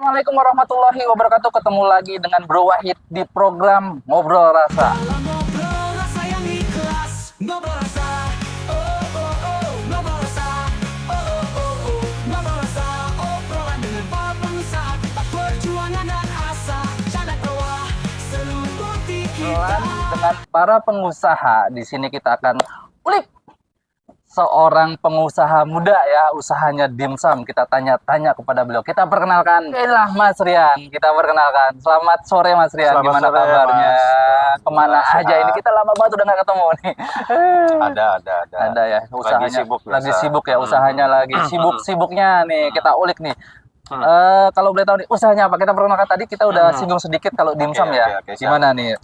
Assalamualaikum warahmatullahi wabarakatuh. Ketemu lagi dengan Bro Wahid di program Ngobrol Rasa. Ngobrol rasa yang ikhlas, ngobrol rasa, oh oh oh, ngobrol rasa, oh oh oh oh, ngobrol rasa, obrolan dengan para pengusaha, perjuangan dan asa, canda tawa seluruh bukti kita. Dengan para pengusaha, di sini kita akan ulik seorang pengusaha muda ya, usahanya dimsum. Kita tanya-tanya kepada beliau. Kita perkenalkan, inilah Mas Rian. Kita perkenalkan. Selamat sore Mas Rian. Selamat Gimana sore, kabarnya? Mas. Kemana Sehat. aja ini? Kita lama banget udah nggak ketemu nih. Ada Ada ya, usahanya sibuk biasa. lagi sibuk ya, usahanya lagi sibuk-sibuknya nih. Kita ulik nih. Kalau boleh tahu nih, usahanya apa? Kita perkenalkan tadi, kita udah singgung sedikit kalau dimsum ya. Oke, siap. Gimana nih?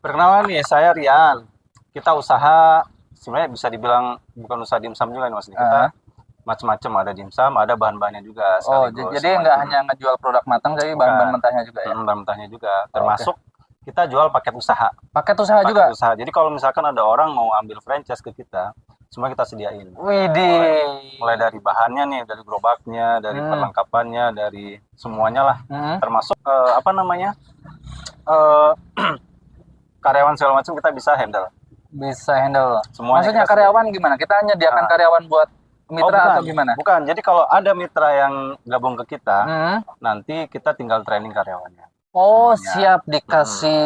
Perkenalan nih, saya Rian. Kita usaha sebenarnya bisa dibilang bukan usaha dimsum juga nih Mas. Kita macam-macam, ada dimsum, ada bahan-bahannya juga. Oh, sekaligus. jadi nggak hanya ngejual produk matang, tapi bahan-bahan mentahnya juga ya? Bahan mentahnya juga. Termasuk kita jual paket usaha. Paket usaha juga? Paket usaha. Jadi kalau misalkan ada orang mau ambil franchise ke kita, semua kita sediain. Widih. Mulai dari bahannya nih, dari gerobaknya, dari perlengkapannya, dari semuanya lah. Termasuk eh, karyawan segala macam kita bisa handle. Bisa handle. Semuanya Maksudnya kita karyawan gimana? Kita nyediakan karyawan buat mitra bukan. atau gimana? Bukan. Jadi kalau ada mitra yang gabung ke kita, nanti kita tinggal training karyawannya. Oh, Semuanya. siap dikasih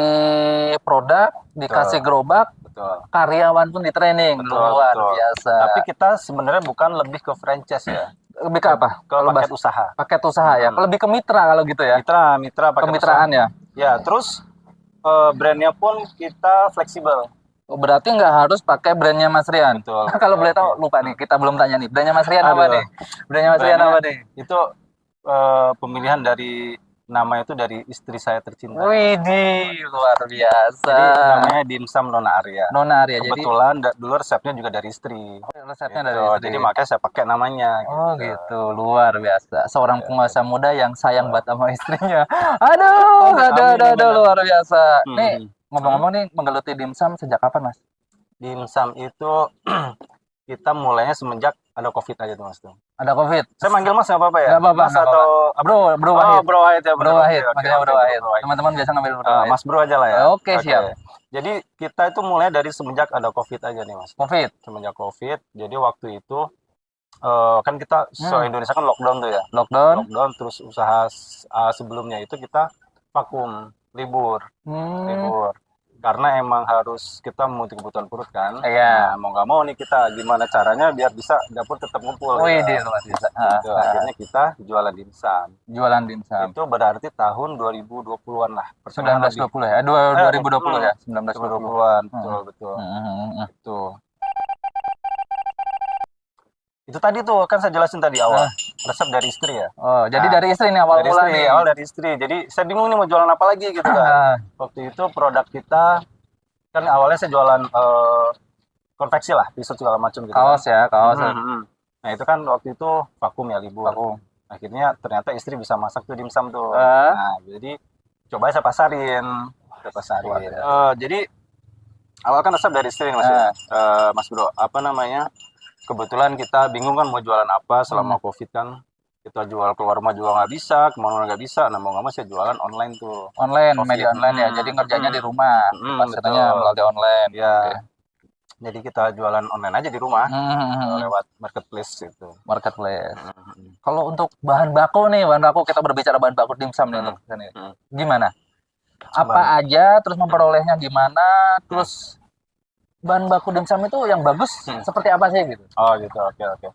produk, dikasih gerobak, Betul. karyawan pun di training. Luar biasa. Tapi kita sebenarnya bukan lebih ke franchise ya. Lebih ke apa? Ke Kalau paket usaha. paket usaha ya. Lebih ke mitra kalau gitu ya. Mitra paket Kemitraan usaha. ya. Ya, terus brandnya pun kita fleksibel. Oh, berarti nggak harus pakai brandnya Mas Rian. Betul. Kalau boleh tahu, lupa nih, kita belum tanya nih. Brandnya Mas Rian apa Aduh. nih? Brandnya Mas Rian apa nih? Itu pemilihan dari nama itu dari istri saya tercinta. Widih, luar biasa. Jadi namanya Dimsum Nona Arya. Nona Arya. Kebetulan dulu resepnya juga dari istri. Jadi resepnya dari Gitu. istri. Jadi makanya saya pakai namanya. Oh gitu, luar biasa. Seorang pengusaha muda yang sayang banget sama istrinya. Aduh, aduh, luar biasa. Nih, ngomong-ngomong nih, menggeluti dimsum sejak kapan, Mas? Dimsum itu kita mulainya semenjak ada COVID aja tuh Mas tuh. Ada COVID? Saya manggil Mas nggak apa-apa ya? Nggak apa-apa, Mas nggak atau Bro Wahid. Oh, Bro Wahid ya. Bro Wahid, Oke, makanya oke, Bro Wahid. Bro Wahid. Teman-teman biasa ngambil Bro Wahid. Mas Bro aja lah ya. Oke, siap. Jadi kita itu mulai dari semenjak ada COVID aja nih Mas. COVID? Semenjak COVID. Jadi waktu itu kan kita se-Indonesia kan lockdown tuh ya. Lockdown? Lockdown, terus usaha sebelumnya itu kita vakum, libur. Karena emang harus kita memenuhi kebutuhan perut kan. Iya. Nah, mau nggak mau nih kita gimana caranya biar bisa dapur tetap ngumpul. Wih, Ya. luar biasa. Gitu. Akhirnya kita jualan dimsum. Jualan dimsum. Itu berarti tahun 2020-an lah. 1920 ya? 2020 ya? 1920. 2020-an. Betul. Tuh. Itu tadi tuh kan saya jelasin tadi awal. Resep dari istri ya. Oh, jadi dari istri nih awal Dari mula istri, nih. awal dari istri. Jadi saya bingung nih mau jualan apa lagi gitu kan. Waktu itu produk kita kan awalnya saya jualan konveksi lah, pisau segala macam gitu. Kaos ya, kaos. Nah itu kan waktu itu vakum ya, libur. Akhirnya ternyata istri bisa masak tuh dimsum tuh. Nah jadi coba saya pasarin. Jadi awal kan resep dari istri Mas ya. Mas Bro, apa namanya? Kebetulan kita bingung kan mau jualan apa selama COVID kan. Kita jual keluar rumah juga nggak bisa, kemana nggak bisa. Nah mau nggak mau saya jualan online tuh. Online, media online ya. Jadi ngerjainnya di rumah. Katanya melalui online. Ya. Jadi kita jualan online aja di rumah lewat marketplace itu. Marketplace. Kalau untuk bahan baku nih, kita berbicara bahan baku dimsum nih untuk ini. Gimana? Apa aja, terus memperolehnya gimana, terus bahan baku dimsum itu yang bagus seperti apa sih gitu? Oh gitu, oke.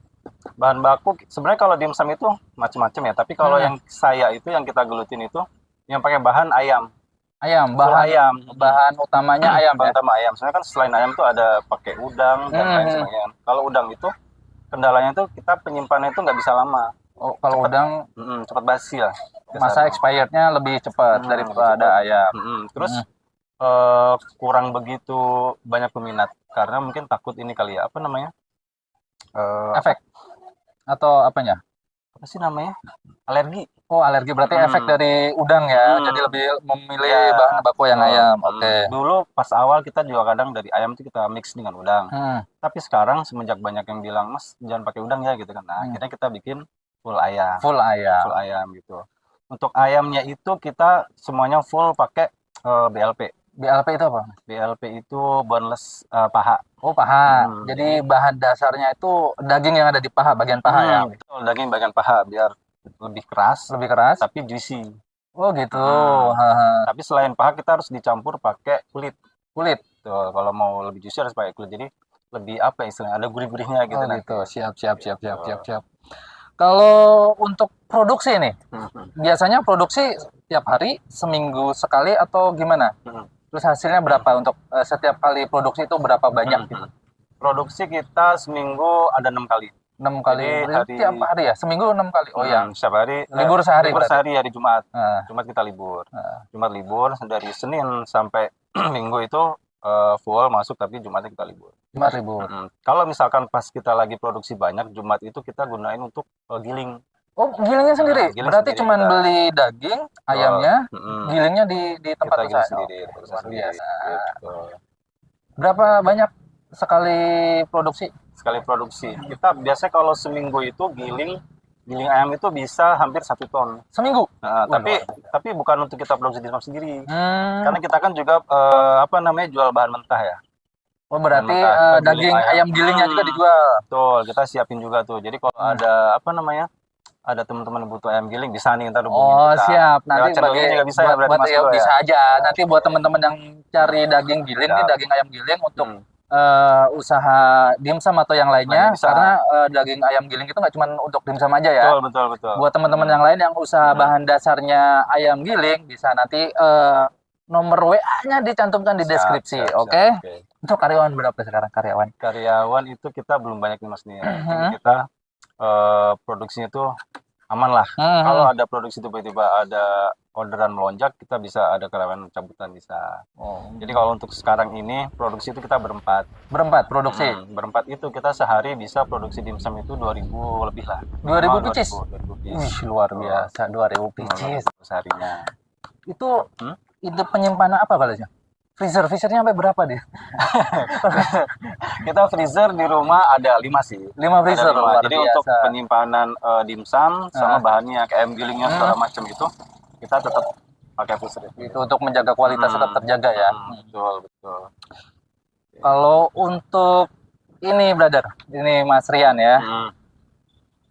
Bahan baku sebenarnya kalau dimsum itu macam-macam ya, tapi kalau yang saya itu yang kita gelutin itu yang pakai bahan ayam. Bahan utamanya ayam. Bahan utama ayam. Sebenarnya kan selain ayam tuh ada pakai udang dan lain sebagainya. Kalau udang itu kendalanya tuh kita penyimpanannya itu nggak bisa lama. Oh, kalau udang cepat basi lah. Masa expirednya lebih cepat daripada ayam. Terus kurang begitu banyak peminat karena mungkin takut ini kali ya, apa namanya, efek atau apanya, apa sih namanya, alergi. Oh, alergi berarti efek dari udang ya. Jadi lebih memilih bahan baku yang ayam. Oke. Dulu pas awal kita juga kadang dari ayam itu kita mix dengan udang, tapi sekarang semenjak banyak yang bilang Mas jangan pakai udang ya gitu kan, nah akhirnya kita bikin full ayam gitu. Untuk ayamnya itu kita semuanya full pakai BLP. BLP itu apa? BLP itu boneless paha. Oh, paha. Jadi bahan dasarnya itu daging yang ada di paha, bagian paha ya. Betul, daging bagian paha biar lebih keras, tapi juicy. Oh gitu. Tapi selain paha kita harus dicampur pakai kulit. Kulit. Tuh, kalau mau lebih juicy harus pakai kulit. Jadi lebih apa istilahnya? Ada gurih-gurihnya gitu. Oh gitu. Siap. Kalau untuk produksi nih, biasanya produksi tiap hari, seminggu sekali atau gimana? Terus hasilnya berapa untuk setiap kali produksi itu berapa banyak gitu? Produksi kita seminggu ada 6 kali. 6 kali tiap hari ya? Seminggu 6 kali? Oh ya. Setiap hari. Libur sehari? Libur sehari hari Jumat. Jumat kita libur. Jumat libur, dari Senin sampai Minggu itu full masuk, tapi Jumatnya kita libur. Jumat libur. Kalau misalkan pas kita lagi produksi banyak, Jumat itu kita gunain untuk giling. Oh, gilingnya sendiri? Berarti cuma beli daging, ayamnya, gilingnya di tempat usaha sendiri. Luar biasa. Gitu. Berapa banyak sekali produksi? Sekali produksi. Kita biasanya kalau seminggu itu giling ayam itu bisa hampir 1 ton. Seminggu? Tapi bukan untuk kita produksi di rumah sendiri. Karena kita kan juga jual bahan mentah ya. Oh, berarti daging ayam gilingnya juga dijual. Betul, kita siapin juga tuh. Jadi kalau ada teman-teman yang butuh ayam giling bisa nih ntar hubungin kita. Oh, siap. Nanti juga bisa ya, berarti Mas Bro, bisa aja. Nanti buat teman-teman yang cari daging giling nih, daging ayam giling untuk usaha dimsum atau yang lainnya, karena daging ayam giling itu nggak cuma untuk dimsum aja ya. Betul. Buat teman-teman yang lain yang usaha bahan dasarnya ayam giling, bisa nanti nomor WA-nya dicantumkan di deskripsi. Oke. Untuk karyawan berapa sekarang karyawan? Karyawan itu kita belum banyak nih Mas nih. Jadi kita produksinya tuh aman lah. Kalau ada produksi tiba-tiba ada orderan melonjak, kita bisa ada karyawan cabutan bisa. Jadi kalau untuk sekarang ini produksi itu kita berempat. Berempat produksi? Berempat itu kita sehari bisa produksi dimsum itu 2.000 lebih lah. 2.000 pieces? 2.000 pieces. Wih, luar biasa, 2.000 pieces. Seharinya. Itu penyimpanan apa kalanya? Freezer-freezernya sampai berapa dia? Kita freezer di rumah ada 5 sih. 5 freezer. Jadi untuk penyimpanan dimsum sama bahannya kayak ayam gilingnya segala macam itu kita tetap pakai freezer. Itu untuk menjaga kualitas tetap terjaga ya. Betul. Kalau untuk ini brother, ini Mas Rian ya.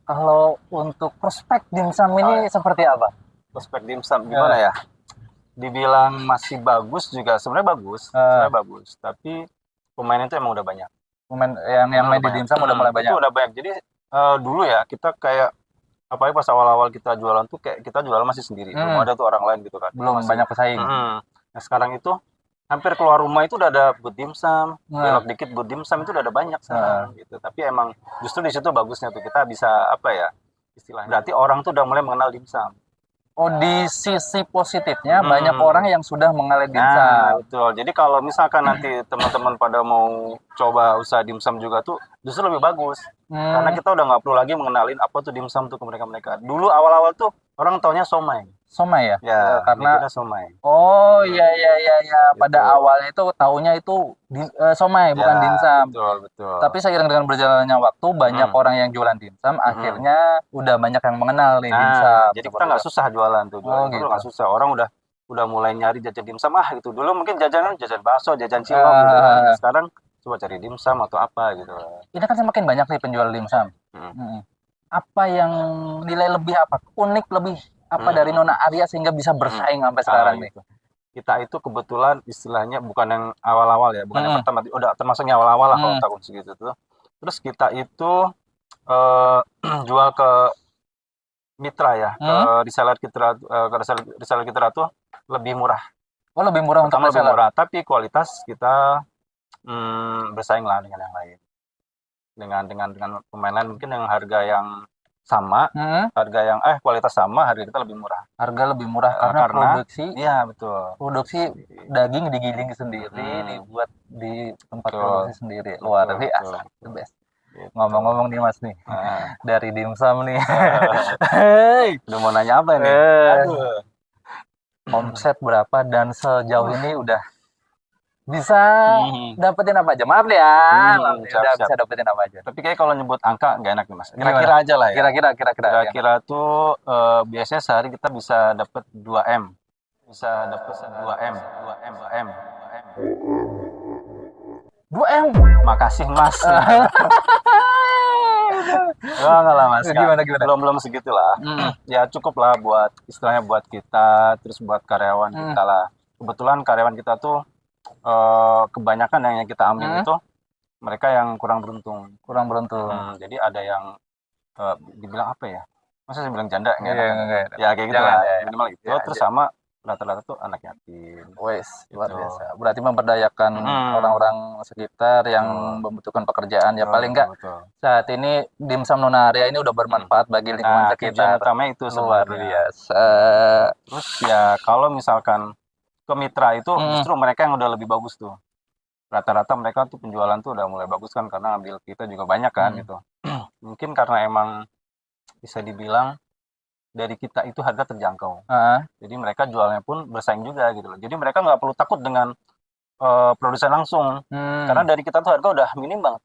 Kalau untuk prospek dimsum ini seperti apa? Prospek dimsum gimana ya? Dibilang masih bagus juga sebenarnya bagus, tapi pemain itu emang udah banyak. Pemain yang main di dimsum udah mulai banyak. Itu udah banyak. Jadi dulu ya kita kayak apalagi pas awal-awal kita jualan tuh kayak kita jualan masih sendiri, belum ada tuh orang lain gitu kan. Belum banyak pesaing. Nah sekarang itu hampir keluar rumah itu udah ada booth dimsum, belok dikit booth dimsum itu udah ada banyak sekarang gitu. Tapi emang justru di situ bagusnya tuh kita bisa istilahnya. Berarti orang tuh udah mulai mengenal dimsum. Oh, di sisi positifnya banyak orang yang sudah mengenal dimsum. Betul. Jadi kalau misalkan nanti teman-teman pada mau coba usaha dimsum juga tuh justru lebih bagus. Karena kita udah nggak perlu lagi mengenalin apa tuh dimsum tuh ke mereka. Dulu awal-awal tuh orang taunya somai. Somai ya? Ya, karena somai. Oh, iya. Pada awalnya itu taunya itu somai, bukan dimsum. Betul. Tapi seiring dengan berjalannya waktu, banyak orang yang jualan dimsum, akhirnya udah banyak yang mengenal nih dimsum. Jadi kita nggak susah jualan tuh. Gitu. Nggak susah. Orang udah mulai nyari jajan dimsum gitu. Dulu mungkin jajan bakso, jajan cilok gitu. Sekarang coba cari dimsum atau apa gitu. Ini kan semakin banyak nih penjual dimsum. Apa yang nilai lebih unik lebih dari Nona Arya sehingga bisa bersaing sampai sekarang nih? Kita itu kebetulan istilahnya bukan yang awal-awal ya, bukan yang pertama, udah termasuknya awal-awal lah kalau tahun segitu tuh. Terus kita itu jual ke mitra ya, ke reseller kita tuh lebih murah. Oh, lebih murah untuk lebih murah, tapi kualitas kita bersaing lah dengan yang lain. Dengan pemain lain mungkin dengan harga yang sama, harga yang kualitas sama, harga kita lebih murah. Harga lebih murah karena produksi. Iya, betul. Produksi daging digiling sendiri, dibuat di tempat produksi sendiri. Luar biasa, the best. Ngomong-ngomong nih Mas nih, dari dimsum nih. Udah mau nanya apa nih? Omset berapa dan sejauh ini udah bisa dapetin apa aja? Maaf ya, siap. bisa dapetin apa aja. Tapi kayak kalau nyebut angka nggak enak nih Mas. Gimana? Kira-kira aja lah ya. Kira-kira. Kira-kira tuh biasanya sehari kita bisa dapet 2M. Bisa dapet 2M. 2M. Makasih Mas. Enggak lah Mas. Gimana? Belum segitulah. Ya cukup lah buat istilahnya buat kita, terus buat karyawan kita lah. Kebetulan karyawan kita tuh kebanyakan yang kita ambil itu mereka yang kurang beruntung. Jadi ada yang dibilang apa ya? Masa saya bilang janda nggak enak? Ya kayak gitu lah. Minimal itu. Terus sama rata-rata tuh anak yatim. Wes, luar biasa. Berarti memberdayakan orang-orang sekitar yang membutuhkan pekerjaan. Ya paling enggak saat ini Dimsum Nona Arya ini udah bermanfaat bagi lingkungan sekitar. Utamanya itu luar biasa. Terus ya kalau misalkan ke mitra itu justru mereka yang udah lebih bagus tuh. Rata-rata mereka tuh penjualan tuh udah mulai bagus kan karena ambil kita juga banyak kan gitu. Mungkin karena emang bisa dibilang dari kita itu harga terjangkau. Jadi mereka jualnya pun bersaing juga gitu loh. Jadi mereka nggak perlu takut dengan produsen langsung. Karena dari kita tuh harga udah minim banget.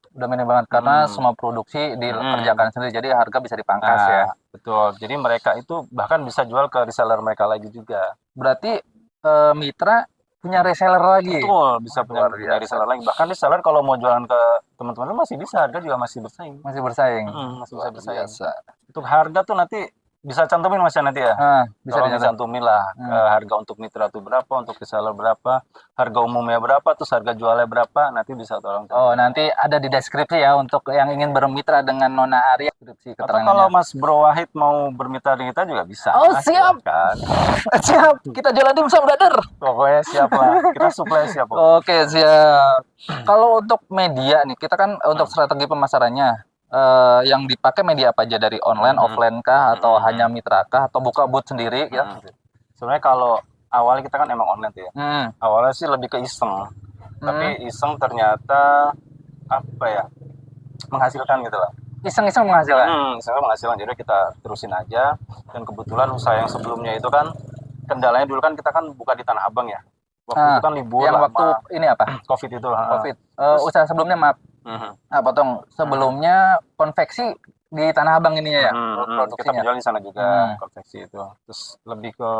Karena semua produksi dikerjakan sendiri. Jadi harga bisa dipangkas ya. Betul. Jadi mereka itu bahkan bisa jual ke reseller mereka lagi juga. Berarti mitra punya reseller lagi. Betul, bisa punya reseller lagi. Bahkan reseller kalau mau jualan ke teman-teman masih bisa, harga juga masih bersaing. Masih bersaing. Masih bisa bersaing. Untuk harga tuh nanti bisa cantumin Mas ya nanti ya. Bisa dicantumin lah harga untuk mitra tuh berapa, untuk reseller berapa, harga umumnya berapa, terus harga jualnya berapa, nanti bisa tolong. Oh, nanti ada di deskripsi ya untuk yang ingin bermitra dengan Nona Arya. Deskripsi keterangannya. Atau kalau Mas Bro Wahid mau bermitra dengan kita juga bisa. Oh, siap. Kan? Siap. Kita jualan dimsum, brother. Pokoknya siap lah. Kita supply siap. Oke, siap. Kalau untuk media nih, kita kan untuk strategi pemasarannya yang dipakai media apa aja, dari online, offline kah, atau hanya mitra kah, atau buka booth sendiri ya? Sebenarnya kalau awalnya kita kan emang online tuh ya. Awalnya sih lebih ke iseng. Tapi iseng ternyata apa ya? Menghasilkan gitu lah. Iseng-iseng menghasilkan. Menghasilkan. Jadi kita terusin aja. Dan kebetulan usaha yang sebelumnya itu kan kendalanya dulu kan kita kan buka di Tanah Abang ya. Waktu itu kan libur yang lama. Waktu ini apa? Covid itu. Covid. Usaha sebelumnya maaf. Potong. Sebelumnya konveksi di Tanah Abang ininya ya. Kita menjual di sana juga konveksi itu. Terus lebih ke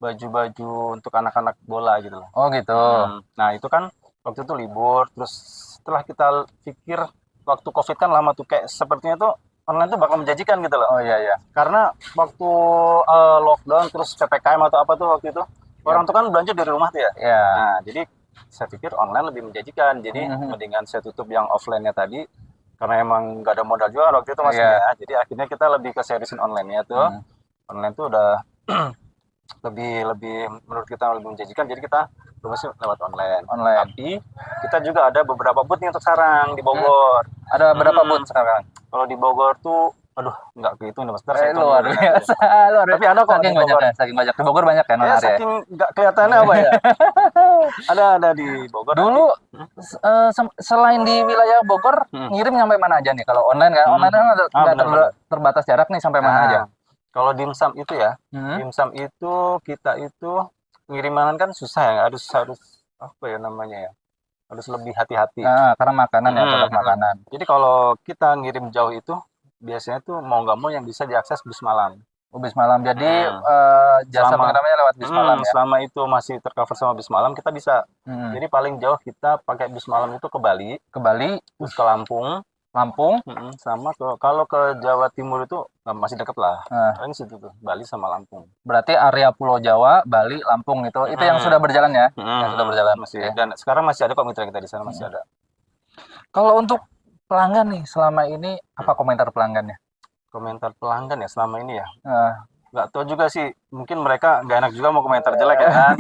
baju-baju untuk anak-anak bola gitu loh. Oh gitu. Nah itu kan waktu itu libur. Terus setelah kita pikir waktu Covid kan lama tuh, kayak sepertinya tuh online tuh bakal menjanjikan gitu loh. Oh iya. Karena waktu lockdown terus PPKM atau apa tuh waktu itu, orang tuh kan belanja dari rumah tuh ya. Nah, jadi saya pikir online lebih menjanjikan. Jadi mendingan saya tutup yang offline-nya tadi karena emang nggak ada modal juga waktu itu masih ya. Jadi akhirnya kita lebih ke seriusin online-nya tuh. Online tuh udah lebih menurut kita lebih menjanjikan. Jadi kita promosi lewat online. Tapi kita juga ada beberapa booth nih untuk sekarang di Bogor. Ada berapa booth sekarang? Kalau di Bogor tuh, aduh, nggak gitu nih Mas. Luar biasa. Tapi ada kok saking banyak ya, saking banyak. Di Bogor banyak kan? Ya, saking nggak kelihatannya apa ya. ada di Bogor. Dulu selain di wilayah Bogor, ngirim sampai mana aja nih? Kalau online kan, online kan nggak terbatas jarak nih, sampai mana aja? Kalau dimsum itu ya, dimsum itu kita itu pengiriman kan susah ya, harus apa ya namanya ya, harus lebih hati-hati. Karena makanan ya, produk makanan. Jadi kalau kita ngirim jauh itu biasanya tuh mau nggak mau yang bisa diakses bis malam. Bis malam, jadi jasa pengirimannya lewat bis malam ya? Selama itu masih tercover sama bis malam, kita bisa. Jadi paling jauh kita pakai bis malam itu ke Bali, terus ke Lampung, sama kalau ke Jawa Timur itu masih deket lah. Paling situ tuh, Bali sama Lampung. Berarti area Pulau Jawa, Bali, Lampung itu yang sudah berjalan ya? Yang sudah berjalan. Masih. Dan sekarang masih ada kok mitra kita di sana, masih ada. Kalau untuk pelanggan nih selama ini, apa komentar pelanggannya? Komentar pelanggan ya selama ini ya? Nggak tahu juga sih, mungkin mereka nggak enak juga mau komentar jelek ya kan.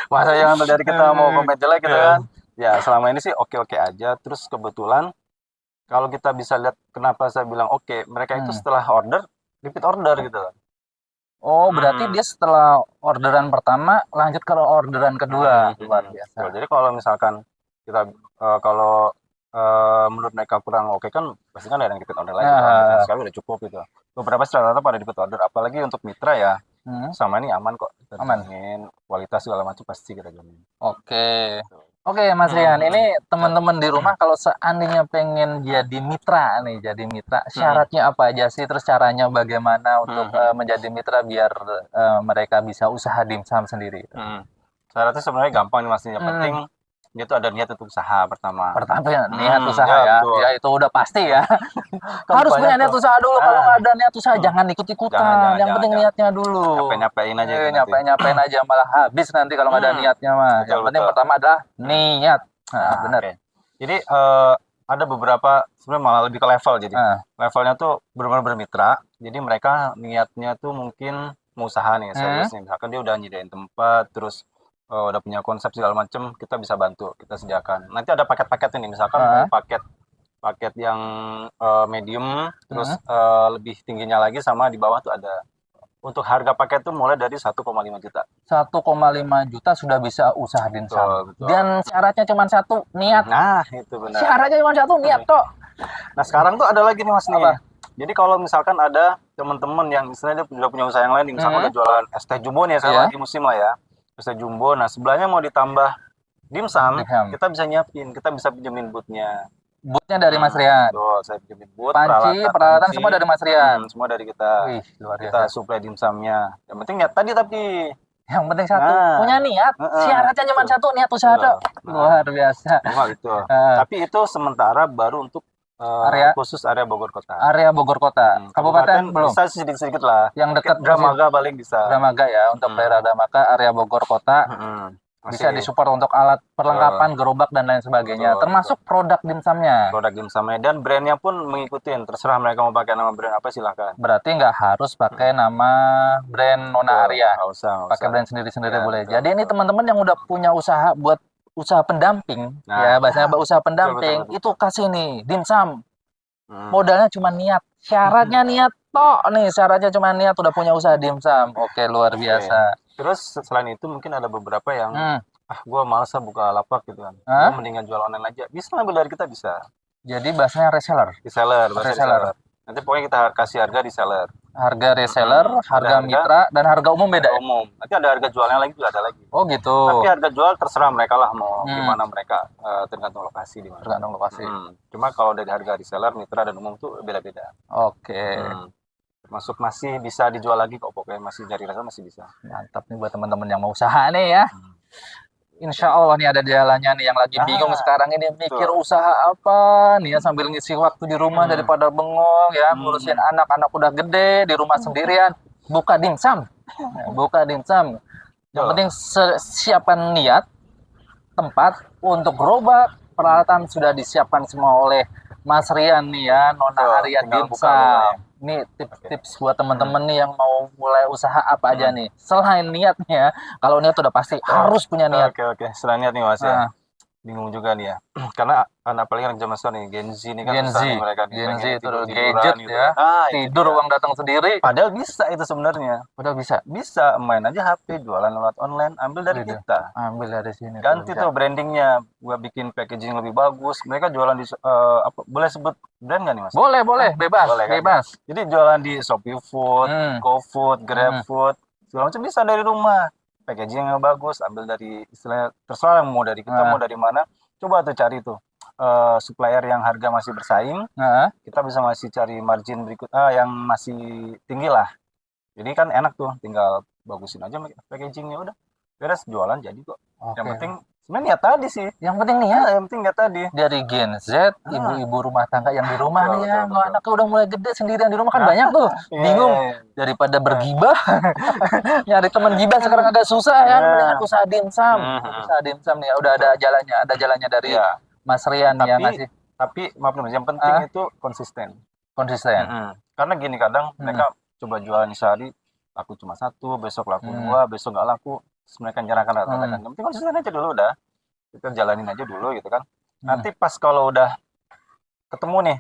Masa yang dari kita mau komentar jelek gitu kan. Ya selama ini sih oke-oke aja. Terus kebetulan kalau kita bisa lihat kenapa saya bilang oke, mereka itu setelah order, repeat order gitu kan. Oh, berarti dia setelah orderan pertama lanjut ke orderan kedua. Luar biasa. Jadi kalau misalkan kita kalau menurut mereka kurang oke kan pasti kan ada yang repeat order lagi. Sekali udah cukup gitu. Beberapa rata-rata pada repeat order, apalagi untuk mitra ya. sama ini aman kok. Kita Aman. jamin, kualitas segala macam pasti kita jamin. Oke. Oke, Mas Rian, ini teman-teman di rumah kalau seandainya pengen jadi mitra nih, syaratnya apa aja sih? Terus caranya bagaimana untuk menjadi mitra biar mereka bisa usaha dimsum sendiri? Syaratnya sebenarnya gampang nih Mas. Yang penting dia tuh ada niat untuk usaha pertama. Pertama ya, niat usaha ya. betul. Ya itu udah pasti ya. Kan Harus punya banyak niat tuh. usaha dulu. Kalau nggak ada niat usaha jangan ikut-ikutan. Jangan, Yang penting niatnya dulu. Nyapain aja itu nanti. Nyapain aja malah habis nanti kalau nggak ada niatnya mah. Betul, Yang penting betul. pertama adalah niat. Nah, benar. Oke. Jadi ada beberapa sebenarnya malah lebih ke level jadi. Levelnya tuh benar-benar bermitra. Jadi mereka niatnya tuh mungkin mau usaha nih, serius nih. Misalkan dia udah nyediain tempat, terus udah punya konsep segala macam, kita bisa bantu, kita sediakan. Nanti ada paket-paket ini, misalkan mau paket yang medium, terus lebih tingginya lagi sama di bawah tuh ada. Untuk harga paket tuh mulai dari 1,5 juta. 1,5 juta sudah bisa usaha dimsum. Betul. Dan syaratnya cuma satu, niat. Nah, itu benar. Syaratnya cuma satu, niat toh. Nah, sekarang tuh ada lagi nih Mas nih. Jadi kalau misalkan ada teman-teman yang istilahnya sudah punya usaha yang lain, misalkan udah jualan es teh jumbo nih, sekarang lagi musim lah ya. Es teh jumbo, nah sebelahnya mau ditambah dimsum, kita bisa nyiapin, kita bisa pinjemin boothnya. Boothnya dari Mas Rian. Betul, saya pinjemin booth, peralatan semua dari Mas Rian. Semua dari kita. Wih, luar biasa. Kita supply dimsumnya. Yang penting niat tadi tapi. Yang penting satu, punya niat. Syaratnya cuma satu, niat usaha toh. Luar biasa. Gitu. Tapi itu sementara baru untuk khusus area Bogor Kota. Area Bogor Kota. Kabupaten belum? Bisa sedikit-sedikit lah. Yang dekat Dramaga paling bisa. Dramaga ya, untuk daerah Dramaga, area Bogor Kota. Bisa disupport untuk alat perlengkapan, gerobak dan lain sebagainya. Termasuk produk dimsumnya. Produk dimsumnya dan brandnya pun mengikutin. Terserah mereka mau pakai nama brand apa silahkan. Berarti nggak harus pakai nama brand Nona Arya. Nggak usah. Pakai brand sendiri-sendiri boleh. Jadi ini teman-teman yang udah punya usaha buat usaha pendamping, ya bahasanya usaha pendamping, itu kasih nih dimsum. Modalnya cuma niat, syaratnya niat toh nih, syaratnya cuma niat udah punya usaha dimsum. Oke, luar biasa. Terus selain itu mungkin ada beberapa yang gue males buka lapak gitu kan, gue mendingan jual online aja. Bisa ngambil dari kita bisa. Jadi bahasanya reseller. Reseller. Nanti pokoknya kita kasih harga di seller. Harga reseller, harga mitra, dan harga umum beda. Umum. Nanti ada harga jualnya lagi juga ada lagi. Oh gitu. Tapi harga jual terserah mereka lah mau gimana mereka, tergantung lokasi di mana. Tergantung lokasi. Cuma kalau dari harga reseller, mitra dan umum tuh beda-beda. Oke. Termasuk masih bisa dijual lagi kok, pokoknya masih dari reseller masih bisa. Mantap nih buat teman-teman yang mau usaha nih ya. Insya Allah nih ada jalannya nih, yang lagi bingung sekarang ini mikir usaha apa nih ya, sambil ngisi waktu di rumah daripada bengong ya, ngurusin anak-anak udah gede di rumah sendirian, buka dimsum. Yang penting siapkan niat, tempat untuk gerobak, peralatan sudah disiapkan semua oleh Mas Rian nih ya, Nona Arya Dimsum. Ini tips-tips buat teman-teman nih yang mau mulai usaha apa aja nih. Selain niatnya, kalau niat udah pasti harus punya niat. Oke. Selain niat nih Mas ya. Bingung juga nih ya. Karena apalagi anak zaman sekarang nih, Gen Z nih kan susah nih mereka nih. Gen Z itu gadget gitu ya. Tidur uang datang sendiri. Padahal bisa itu sebenarnya. Padahal bisa. Bisa main aja HP, jualan lewat online, ambil dari kita. Ambil dari sini. Ganti tuh brandingnya, gua bikin packaging lebih bagus. Mereka jualan di boleh sebut brand nggak nih Mas? Boleh, bebas, boleh, kan? bebas. Jadi jualan di Shopee Food, GoFood, GrabFood, segala macam bisa dari rumah. Packaging yang bagus, ambil dari istilahnya terserah mau dari kita mau dari mana. Coba tuh cari tuh supplier yang harga masih bersaing. Kita bisa masih cari margin berikut yang masih tinggi lah. Jadi kan enak tuh, tinggal bagusin aja packagingnya udah beres, jualan jadi kok. Yang penting sebenarnya niat tadi sih. Yang penting niat tadi. Dari Gen Z, ibu-ibu rumah tangga yang di rumah nih ya, anaknya udah mulai gede sendirian di rumah kan banyak tuh. Bingung daripada bergibah. Nyari teman gibah sekarang agak susah ya, mendingan usaha dimsum. Usaha dimsum nih udah ada jalannya dari Mas Rian ya ngasih. Tapi maaf nih, yang penting itu konsisten. Karena gini, kadang mereka coba jualan sehari laku cuma 1, besok laku 2, besok nggak laku. Terus mereka nyerahkan rata-rata kan. Yang penting konsisten aja dulu udah. Kita jalanin aja dulu gitu kan. Nanti pas kalau udah ketemu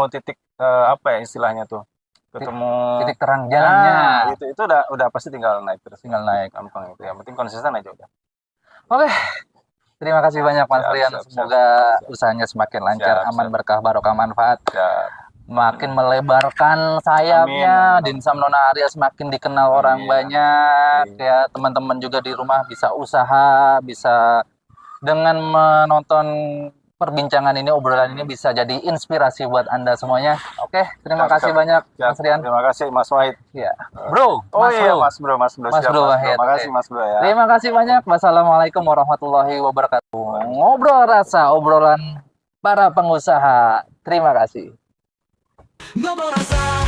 titik apa ya istilahnya tuh. Titik terang jalannya. Itu udah pasti tinggal naik terus. Tinggal naik gampang itu. Yang penting konsisten aja udah. Oke. Terima kasih banyak Mas Rian. Semoga usahanya semakin lancar, aman, berkah, barokah, manfaat. makin melebarkan sayapnya, Amin. Dimsum Nona Arya semakin dikenal orang Amin. banyak ya. Teman-teman juga di rumah bisa usaha, bisa dengan menonton perbincangan ini, obrolan ini bisa jadi inspirasi buat Anda semuanya. Oke, terima kasih banyak Siap. Mas Rian. Terima kasih Mas Wahid. Ya. Bro, Oh Mas iya Bro. Mas Bro. Mas Siap, Bro Mas Wahid. Terima kasih Oke. Mas Bro ya. Terima kasih banyak. Wassalamualaikum warahmatullahi wabarakatuh. Ngobrol rasa, obrolan para pengusaha. Terima kasih. Ngobrol rasa